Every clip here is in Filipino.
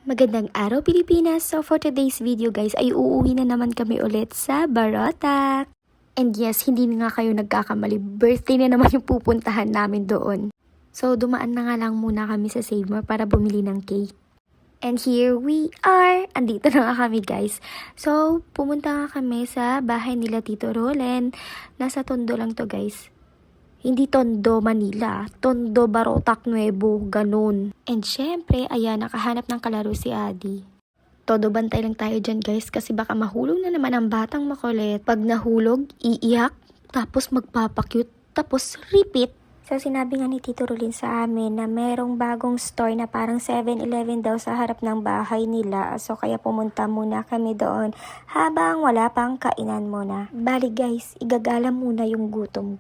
Magandang araw Pilipinas! So for today's video guys ay uuwi na naman kami ulit sa Barotac. And yes, hindi na nga kayo nagkakamali. Birthday na naman yung pupuntahan namin doon. So dumaan na nga lang muna kami sa Save More para bumili ng cake. And here we are! Andito na nga kami guys. So pumunta nga kami sa bahay nila Tito Rolen. Nasa Tondo lang to guys. Hindi Tondo, Manila. Tondo, Barotac, Nuevo, ganun. And syempre, ayan, nakahanap ng kalaro si Adi. Todo bantay lang tayo dyan guys kasi baka mahulog na naman ang batang makulit. Pag nahulog, iiyak, tapos magpapakyut, tapos repeat. So sinabi nga ni Tito Rolin sa amin na merong bagong store na parang 7-Eleven daw sa harap ng bahay nila. So kaya pumunta muna kami doon habang wala pang kainan muna. Bali guys, igagala muna yung gutom.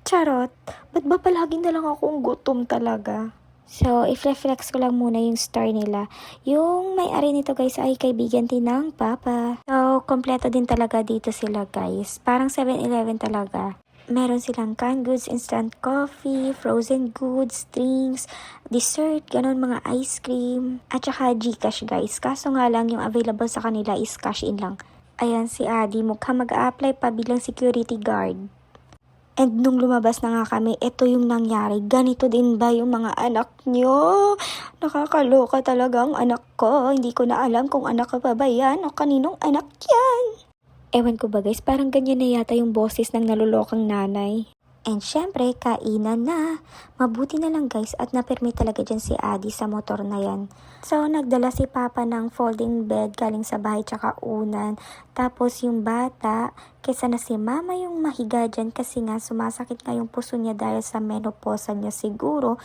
Charot, ba't ba palagi na lang akong gutom talaga? So, i-flex ko lang muna yung store nila. Yung may-ari nito guys ay kaibigan din ng Papa. So, kompleto din talaga dito sila guys. Parang 7-Eleven talaga. Meron silang canned goods, instant coffee, frozen goods, drinks, dessert, ganun mga ice cream, at saka Gcash guys. Kaso nga lang yung available sa kanila is cash in lang. Ayan si Adi, mukhang mag-a-apply pa bilang security guard. And nung lumabas na nga kami, ito yung nangyari. Ganito din ba yung mga anak nyo? Nakakaloka talaga ang anak ko. Hindi ko na alam kung anak ko pa ba yan o kaninong anak yan. Ewan ko ba guys, parang ganyan na yata yung boses ng nalulokang nanay. And syempre, kainan na. Mabuti na lang guys at napermit talaga dyan si Adi sa motor na yan. So, nagdala si Papa ng folding bed galing sa bahay tsaka unan. Tapos yung bata, kesa na si Mama yung mahiga dyan kasi nga sumasakit nga yung puso niya dahil sa menopause niya siguro.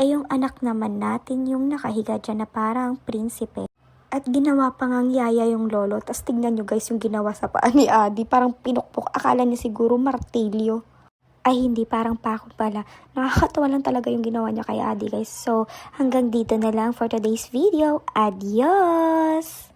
Yung anak naman natin yung nakahiga dyan na parang prinsipe. At ginawa pa ngang yaya yung lolo. Tapos tingnan nyo guys yung ginawa sa paa ni Adi. Parang pinukpok. Akala niya siguro martilyo. Ay hindi, parang pako pala. Nakakatawa lang talaga yung ginawa niya kay Adi guys. So hanggang dito na lang for today's video. Adios!